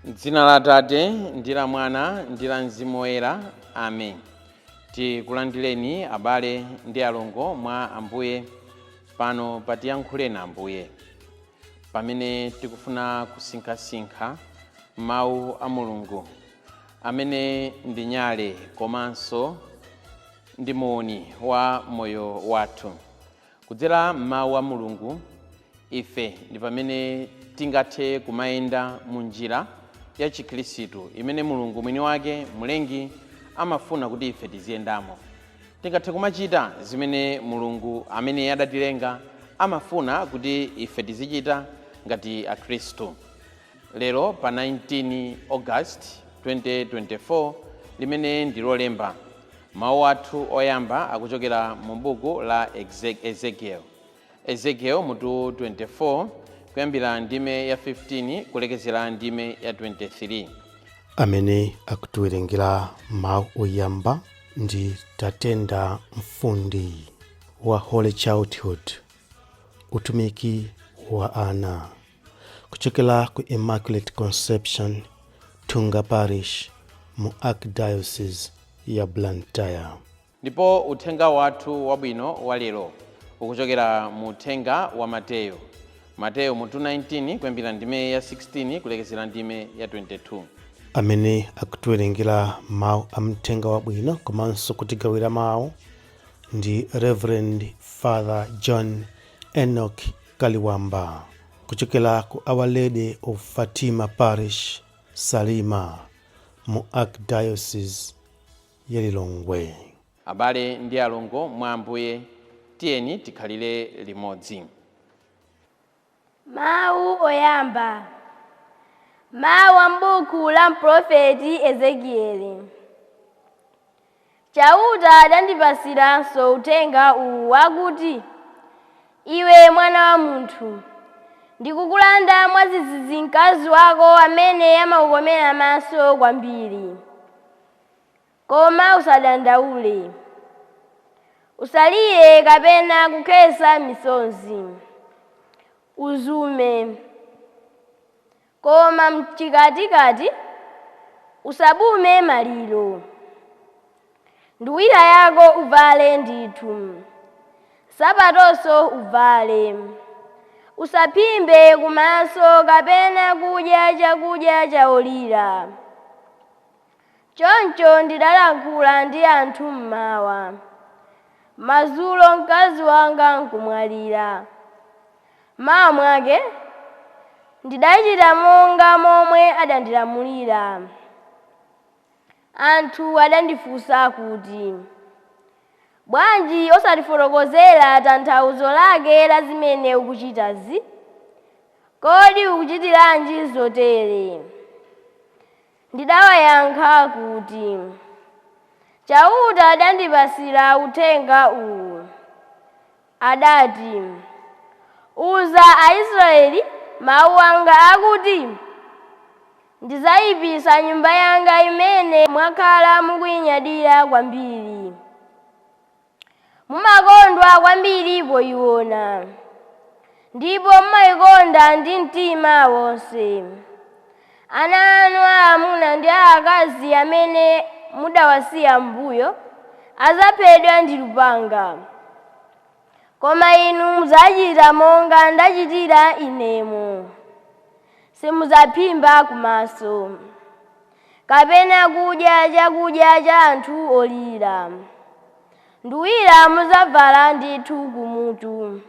Dzina la Atate ndi la Mwana ndi la Mzimu Woyera. Amen. Tikulandireni abale ndi alongo mwa Ambuye pano patiyankhuleni Ambuye, pamene tikufuna kusinkhasinkha mawu a Mulungu amene ndi nyale komanso ndi moni wa moyo wathu. Kudzera mawu a Mulungu ife ndi pamene tingathe kumayenda mu njira ya Chikhristu imene Mulungu mwini wake Mlengi amafuna kuti ife tiziyendamo. Tingathe kumachita zimene Mulungu amene adatilenga amafuna kuti ife tizichita ngati akhristu. Lero pa 19 August 2024 limene ndi lolemba, mawu athu oyamba akuchokera mu buku la Ezekiel mutu 24 kuyambira ndime ya 15 kulekezera ndime ya 23. Amene akutiwerengera mawu oyamba ndi Tatenda Mfundi wa Holy Childhood, utumiki wa ana, kuchokera ku Immaculate Conception Tunga Parish mu Archdiocese ya Blantyre. Ndipo uthenga wathu wabwino wa lero ukuchokera mu uthenga wa Mateyo mutu 19 kuyambira ndime ya 16 kulekezera ndime ya 22. Amene akutiwerengera mawu a mthenga wabwino komanso kutigawira mawu ndi Reverend Father John Enoch Kaliwamba, kuchokera ku Our Lady of Fatima Parish Salima mu Archdiocese ya Lilongwe. Abale ndi alongo mwa Ambuye, tiyeni tikhalire limodzi. Mawu oyamba. Mawu a m'buku la mprofeti Ezekieli. Chauta adandipasiranso uthenga uwu wakuti, iwe mwana wa munthu, ndikukulanda mwadzidzidzi mkazi wako amene amakukomera maso kwambiri. Koma usadandaule, usalire kapena kukhetsa misozi, uzume. Koma mchikatikati usabume maliro. Nduwira yako uvale ndithu, sapatonso uvale. Usaphimbe kumaso kapena kudya chakudya chaolira. Choncho ndidalankhula ndi anthu mmawa, madzulo mkazi wanga nkumwalira. Mmawa mwake ndidachita monga momwe adandilamulira. Anthu adandifunsa kuti, bwanji osatifotokozera tanthauzo lake la zimene ukuchitazi? Kodi ukuchitiranji zotere? Ndidawayankha kuti, Chauta adandipasira uthenga uwu. Adati, uza Aisraeli mawu anga akuti, ndizayipitsa nyumba yanga imene mwakhala mukuyinyadira kwambiri. Mumakondwa kwambiri poyiona, ndipo mumayikonda ndi mtima wonse. Ana anu aamuna ndi aakazi amene mudawasiya m'mbuyo adzaphedwa ndi lupanga. Koma inu mudzachita monga ndachitira inemu. Simudzaphimba kumaso, kapena kudya chakudya cha anthu olira. Nduwira mudzavala ndithu kumutu,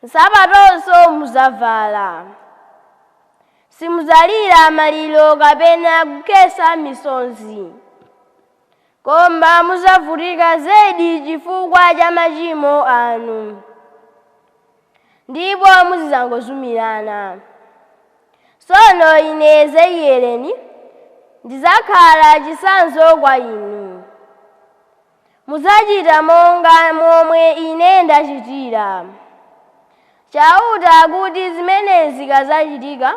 nsapatonso mudzavala. Simudzalira maliro kapena kukhetsa misozi. Koma mudzavutika zedi chifukwa cha machimo anu, ndipo muzidzangozumirana. Tsono ine Ezekieli ndidzakhala chitsanzo kwa inu. Mudzachita monga momwe ine ndachitira. Chauta kuti zimenezi zikadzachitika,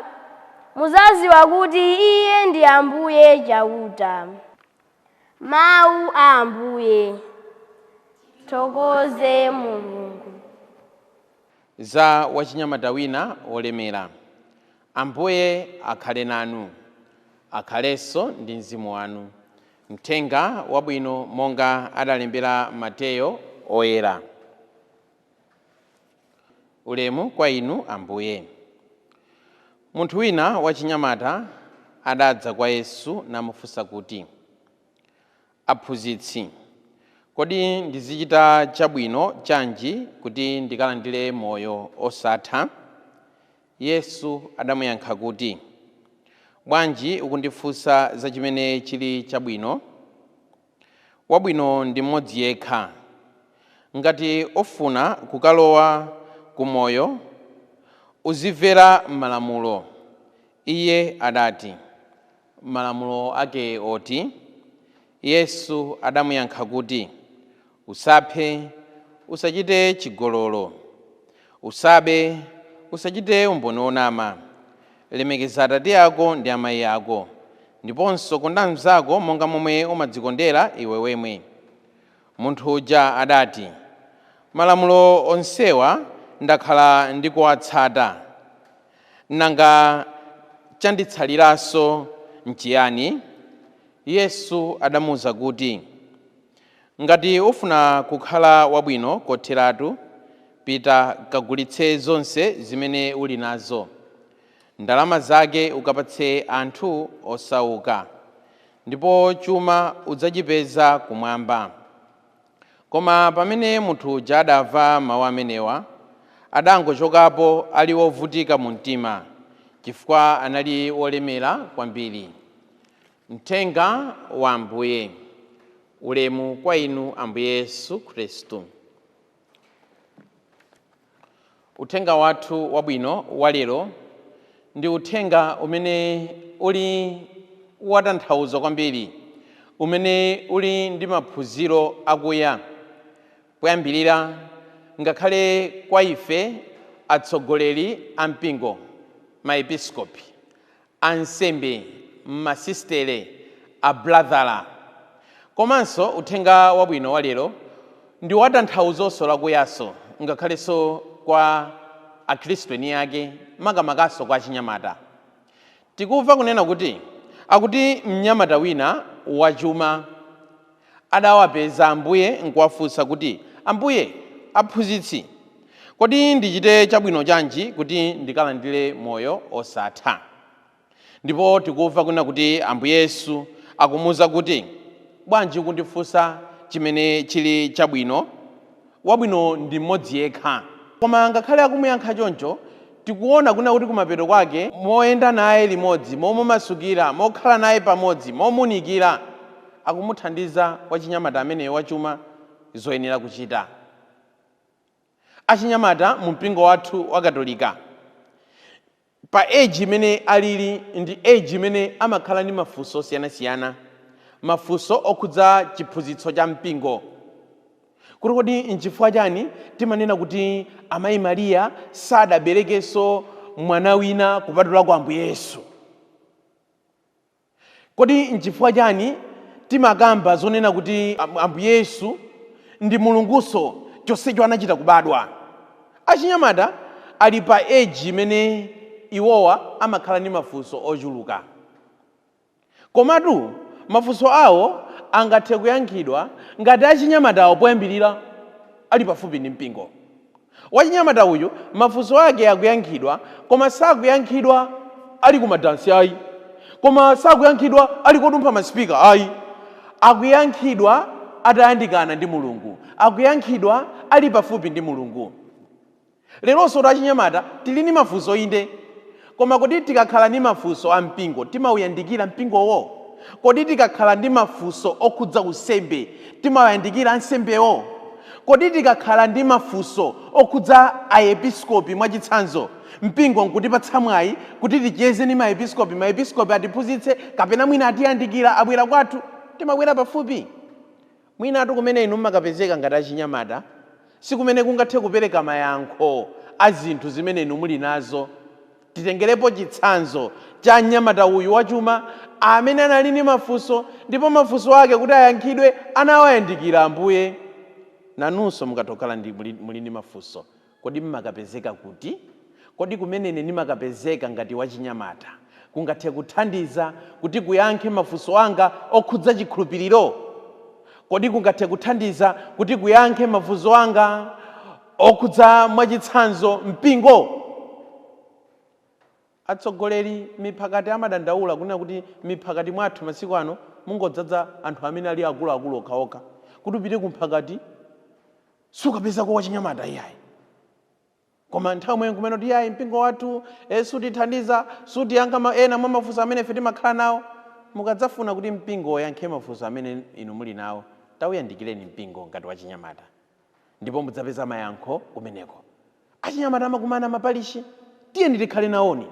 mudzadziwa kuti Iye ndi Ambuye Chauta. Mawu a Ambuye. Tithokoze Mulungu. Za wachinyamata wina olemera. Ambuye akhale nanu, akhalenso ndi mzimu wanu. Mthenga wabwino monga adalembera Mateyo oyera. Ulemu kwa inu Ambuye. Munthu wina wachinyamata adadza kwa Yesu namufunsa kuti, Aphunzitsi, kodi ndizichita chabwino chanji kuti ndikalandire moyo osatha? Yesu adamuyankha kuti, bwanji ukundifunsa za chimene chili chabwino? Wabwino ndi mmodzi yekha. Ngati ofuna kukalowa ku moyo, uzimvera malamulo. Iye adati, malamulo ake oti? Yesu adamuyankha kuti, usaphe, usachite chigololo, usabe, usachite umboni wonama, lemekeza atate ako ndi amayi ako, ndiponso konda mnzako monga momwe umadzikondera iwe wemwe. Munthu uja adati, malamulo onsewa ndakhala ndikuwatsata, nanga chanditsaliranso nchiyani? Yesu adamuwuza kuti, ngati ufuna kukhala wabwino kotheratu, pita kagulitse zonse zimene uli nazo, ndalama zake ukapatse anthu osauka, ndipo chuma udzachipeza kumwamba. Koma pamene munthu uja adamva mawu amenewa, adangochokapo ali wovutika mu mtima, chifukwa anali wolemera kwambiri. Mthenga wa Ambuye. Ulemu kwa inu Ambuye Yesu Khristu. Uthenga wathu wabwino walero ndi uthenga umene uli watanthauzo kwambiri, umene uli ndi maphunziro akuya. Poyambirira, ngakhale kwa ife atsogoleri a mpingo, maepiskopi, ansembe, masistere, abradhala. Komanso uthenga wabwino walero ndi watanthauzo lakuyaso, ngakhalenso kwa akhristu eni ake, makamakaso kwa achinyamata. Tikumva kunena kuti akuti mnyamata wina wachuma adawapeza Ambuye nkuwafunsa kuti, Ambuye, Aphunzitsi, kodi ndichite chabwino chanji kuti ndikalandire moyo osatha? Ndipo tikumva kunena kuti Ambuye Yesu akumuwuza kuti, bwanji ukundifunsa chimene chili chabwino? Wabwino ndi mmodzi yekha. Koma ngakhale akumuyankha choncho, tikuona kuna kuti kumapeto kwake, moyenda naye limodzi, momumasukira, mokhala naye pamodzi, momunikira, akumuthandiza wachinyamata ameneyo wachuma zoyenera kuchita. Achinyamata mu mpingo wathu wa Katolika, pa age imene alili ndi age imene amakhala ndi mafunso osiyanasiyana, mafunso okhudza chiphunzitso cha mpingo. Kuti kodi nchifukwa chani timanena kuti amayi Mariya sadaberekenso mwana wina kupatula kwa Ambuye Yesu? Kodi nchifukwa chani timakamba zonena kuti Ambuye Yesu ndi mulungunso chonsecho anachita kubadwa? Achinyamata ali pa age imene iwowa amakhala ndi mafunso ochuluka. Komatu mafunso awo angathe kuyankhidwa ngati achinyamatawo poyambirira ali pafupi ndi mpingo. Wachinyamata uyu mafunso ake akuyankhidwa, koma sakuyankhidwa ali kumadansi ayi, koma sakuyankhidwa ali kodumpha masipika ayi. Akuyankhidwa atayandikana ndi Mulungu, akuyankhidwa ali pafupi ndi Mulungu. Leronso achinyamata tili ndi mafunso inde, koma kodi tikakhala ndi mafunso a mpingo timauyandikira mpingowo? Kodi tikakhala ndi mafunso okhudza usembe timayandikira ansembewo? Kodi tikakhala ndi mafunso okhudza aepiskopi mwachitsanzo, mpingo nkutipatsa mwayi kuti ticheze ndi maepiskopi, maepiskopi atiphunzitse kapena mwina atiyandikira abwera kwathu, timabwera pafupi? Mwinatu kumene inu mmakapezeka ngati achinyamata sikumene kungathe kupereka mayankho a zinthu zimene inu muli nazo. Titengerepo chitsanzo cha mnyamata uyu wachuma amene anali ndi mafunso, ndipo mafunso ake kuti ayankhidwe anawayandikira Ambuye. Nanunso mukatokhala muli ndi mafunso, kodi mmakapezeka kuti? kodi kumenene nimakapezeka ngati wachinyamata kungathe kuthandiza kuti kuyankhe mafunso anga okhudza chikhulupiriro? Kodi kungathe kuthandiza kuti kuyankhe mafunso anga okhudza mwachitsanzo mpingo? Atsogoleri miphakati amadandaula kunena kuti miphakati mwathu masiku ano mungodzaza anthu amene ali akuluakulu okhaokha, kuti upite kumphakati sukapezako wachinyamata iyayi. Koma nthawi imwe kumene kuti iyayi mpingo wathu sutithandiza, sutiyankha ena mwa mafunso amene ife timakhala nawo. Mukadzafuna kuti mpingo uyankhe mafunso amene inu muli nawo, tawuyandikireni mpingo ngati wachinyamata, ndipo mudzapeza mayankho kumeneko. Achinyamata amakumana mapalishi, tiyeni tikhale nawoni.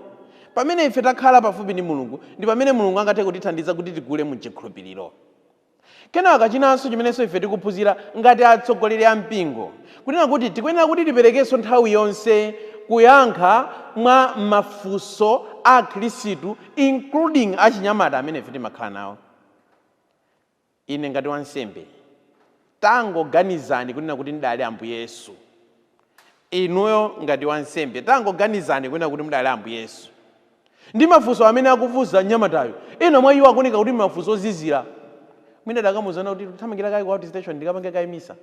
Pamene ife takhala pafupi ndi Mulungu, ndi pamene Mulungu angathe kutithandiza kuti tikule mu chikhulupiriro. Kenaka chinanso chimenenso ife tikuphunzira ngati atsogoleri a mpingo, kunena kuti tikuyenera kuti tiperekenso nthawi yonse kuyankha mwa mafunso a Khristu, including achinyamata amene ife timakhala nawo. Ine ngati wansembe tangoganizani kunena kuti ndidali Ambuye Yesu. Inuyo ngati wansembe tangoganizani kunena kuti mdali Ambuye Yesu. Ndi mafunso amene akufunsa mnyamatayo, ena mwa iwo akuoneka kuti mafunso ozizira. Mwina dakamuzana kuti thamangira kayi ku outstation ndikapange kayi misa.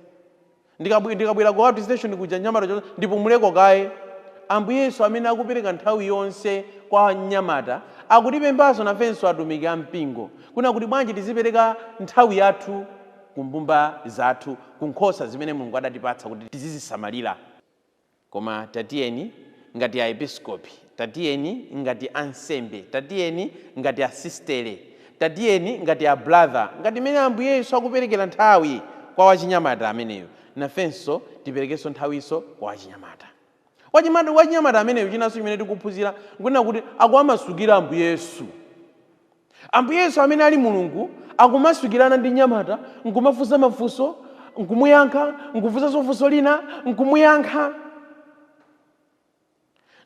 Ndikabwera ku outstation kuja mnyamata ndipo muleko kaye. Ambuye Yesu amene akupereka nthawi yonse kwa mnyamata akutipemphaso nafenso atumiki a mpingo, kuna kuti bwanji tizipereka nthawi yathu ku mbumba zathu, ku nkhosa zimene Mulungu adatipatsa kuti tizizisamalira. Koma tatiyeni ngati aepiskopi, tatiyeni ngati ansembe, tatiyeni ngati asistere, tatiyeni ngati a brother, ngati mene Ambuye Yesu akuperekera nthawi kwa wachinyamata ameneyo, nafenso tiperekenso nthawiso kwa wachinyamata. Wachinyamata ameneyo chinanso chimene tikuphunzira nkunena kuti akuwamasukira Ambuye Yesu. Ambuye Yesu amene ali Mulungu akumasukirana ndi nyamata, nkumafunsa mafunso, nkumuyankha, nkufunsanso funso lina, nkumuyankha.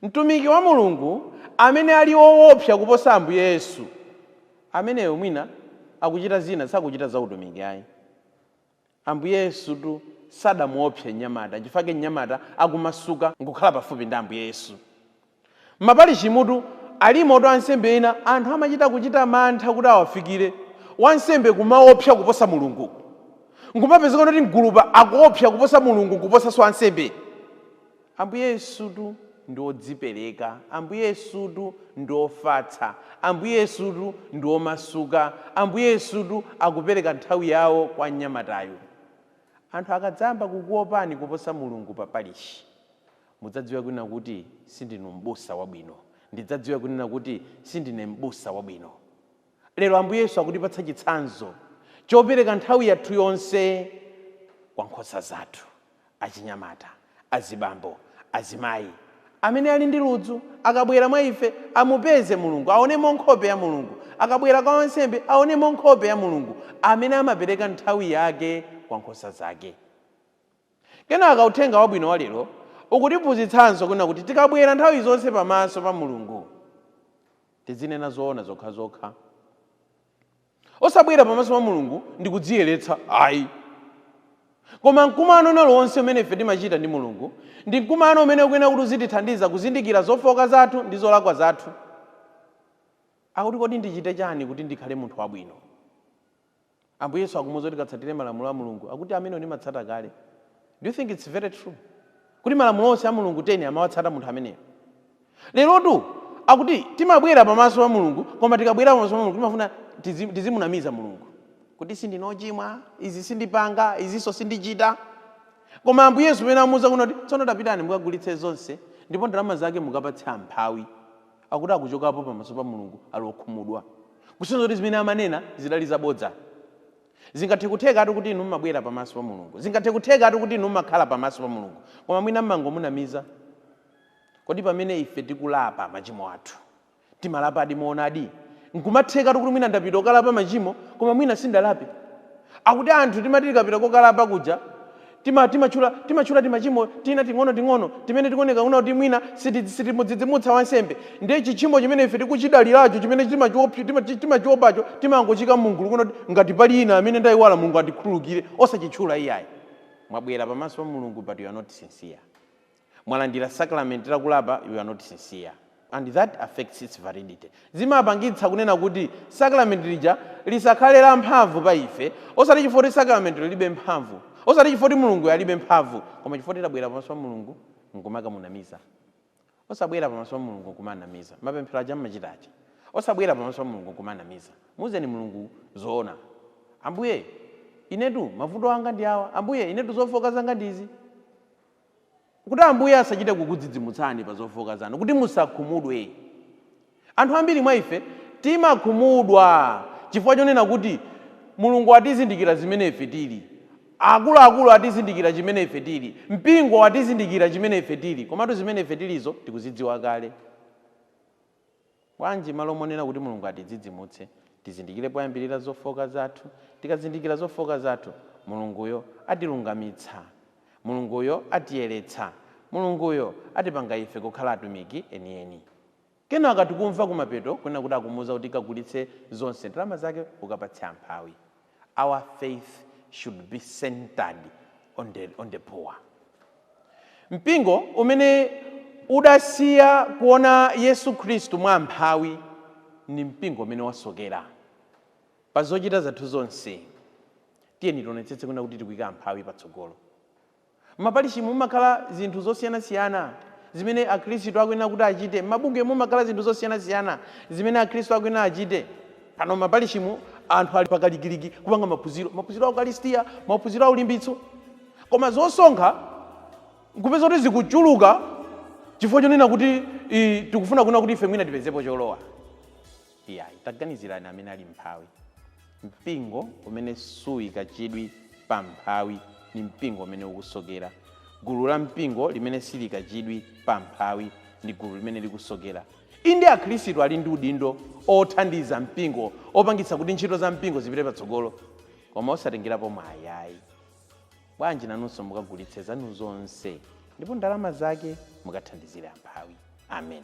Mtumiki wa Mulungu amene ali woopsa kuposa Ambuye Yesu, ameneyo mwina akuchita zina sakuchita za utumiki ayi. Ambuye Yesu tu sadamuopse nyamata, chifukwa nyamata akumasuka nkukhala pafupi ndi Ambuye Yesu. Mapalishi mutu alimo to ansembe ena anthu amachita kuchita mantha kuti awafikire. Wansembe kumaopsa kuposa Mulungu, nkumapezeka kuti mgulupa akuopsa kuposa Mulungu kuposa ansembe. Ambuye Yesu tu ndiodzipereka, Ambuye Yesu tu ndiofatsa, Ambuye Yesu tu ndiomasuka, Ambuye Yesu tu akupereka nthawi yawo kwa nyamatayo. Anthu akadzamba kukuopani kuposa Mulungu papalishi, mudzadziwa kunena kuti sindinu m'busa wabwino, ndidzadziwa kunena kuti sindine m'busa wabwino. Lero Ambuye Yesu akutipatsa chitsanzo chopereka nthawi yathu yonse kwa nkhosa zathu, achinyamata, azibambo, azimayi, amene ali ndi ludzu akabwera mwa ife amupeze Mulungu, aonemo nkhope ya Mulungu. Akabwera kwa wansembe aonemo nkhope ya Mulungu, amene amapereka nthawi yake kwa nkhosa zake. Kenaka uthenga wabwino wa lero ukutiphunzitsanso kunena kuti tikabwera nthawi zonse pamaso pa Mulungu tizinena zoona zokhazokha. Osabwera pamaso pa Mulungu ndi kudziyeretsa ayi. Koma mkumano nalonse umene ife timachita ndi Mulungu ndi mkumano umene ukuyenera kuti uzitithandiza kuzindikira zofoka zathu ndi zolakwa zathu. Akuti kodi ndichite chani kuti ndikhale munthu wabwino? Ambuye Yesu akumuwuza kuti katsatire malamulo a Mulungu, akuti amene ndimatsata kale. Do you think it's very true? Kuti malamulo onse a Mulungu 10 amawatsata munthu ameneyo. Lerotu akuti timabwera pamaso pa Mulungu, koma tikabwera pamaso pa Mulungu timafuna tizimunamiza Mulungu. Kuti sindinochimwa, izi sindipanga, izinso sindichita. Koma Ambuye Yesu pena amuwuza kuti tsono tapitani mukagulitse zonse ndipo ndalama zake mukapatse amphawi. Akuti akuchokapo pamaso pa Mulungu ali okhumudwa. Kusonyeza kuti zimene amanena zidali zabodza. Zingathe kutheka kuti inu mumabwera pamaso pa Mulungu, zingathe kutheka kuti inu mumakhala pamaso pa Mulungu, koma mwina mmangomunamiza. Kodi pamene ife tikulapa machimo athu timalapa adi moonadi? Nkumatheka kuti mwina ndapita kokalapa machimo koma mwina sindalape. Akuti anthu timati tikapita kokalapa kuja timachula timachimo tina ting'ono timene tikuoneka kuti mwina sitimudzidzimutsa wansembe. Ndiye chichimo chimene ife tikuchidaliracho chimene timachiopacho timangochika Mulungu kuti ngati pali ina amene ndayiwala Mulungu andikhululukire, osachitchula iyayi. Mwabwera pamaso pa Mulungu but you are not sincere. mwalandira sacrament lakulapa, you are not sincere, and that affects its validity. Zimapangitsa kunena kuti sacrament lija lisakhale la mphamvu pa ife, osati chifukwa sacrament libe mphamvu, osati chifukwa Mulungu alibe mphamvu, koma chifukwa tabwera pamaso pa Mulungu nkumamunamiza. Osabwera pamaso pa Mulungu kumanamiza. Mapemphero aja mmachitachi. Osabwera pamaso pa Mulungu kumanamiza. Muzeni Mulungu zoona. Ambuye, inetu mavuto anga ndi awa. Ambuye, inetu zofoka zanga ndizi. Kuti Ambuye asachite kukudzidzimutsani pa zofoka zanu, kuti musakhumudwe. Anthu ambiri mwa ife timakhumudwa chifukwa chonena kuti Mulungu atizindikira zimene ife tili. Akuluakulu atizindikira chimene ife tili. Mpingo atizindikira chimene ife tili. Komatu zimene ife tilizo tikuzidziwa kale. Bwanji malo monena kuti Mulungu atidzidzimutse, tizindikire poyambirira zofoka zathu. Tikazindikira zofoka zathu, Mulunguyo atilungamitsa. Mulunguyo atiyeretsa. Mulunguyo atipanga ife kukhala atumiki enieni. Kenaka tikumva kumapeto kwena kuti akumuza kuti kagulitse zonse ndalama zake ukapatsa amphawi. Our faith should be centered on the poor. Mpingo umene udasiya kuona Yesu Khristu mwa amphawi ni mpingo umene wasokera. Pa zochita zathu zonse tiyeni tionetsetse kuna kuti tikuyika amphawi patsogolo. Mapalishi mumakhala zinthu zosiyana-siyana zimene akhristu akwena kuti achite. Mabunge mumakhala zinthu zosiyana-siyana zimene akhristu akwena achite. Pano mapalishimu anthu ali pakalikiliki kupanga maphunziro a Ukaristiya, maphunziro a ulimbitso. Koma zosonkha nkupeza kuti zikuchuluka chifukwa chonena kuti tikufuna kuna kuti ife mwina tipezepo cholowa. Taganizirani amene ali mphawi. Mpingo umene suyika chidwi pa mphawi ni mpingo umene ukusokera. Gulu la mpingo limene silika chidwi pa mphawi ni gulu limene likusokera. Inde akhristu ali ndi udindo othandiza mpingo, opangitsa kuti ntchito za mpingo zipite patsogolo, koma osatengerapo mwayi. Bwanji nanunso mukagulitse zanu zonse ndipo ndalama zake mukathandizire amphawi. Amen.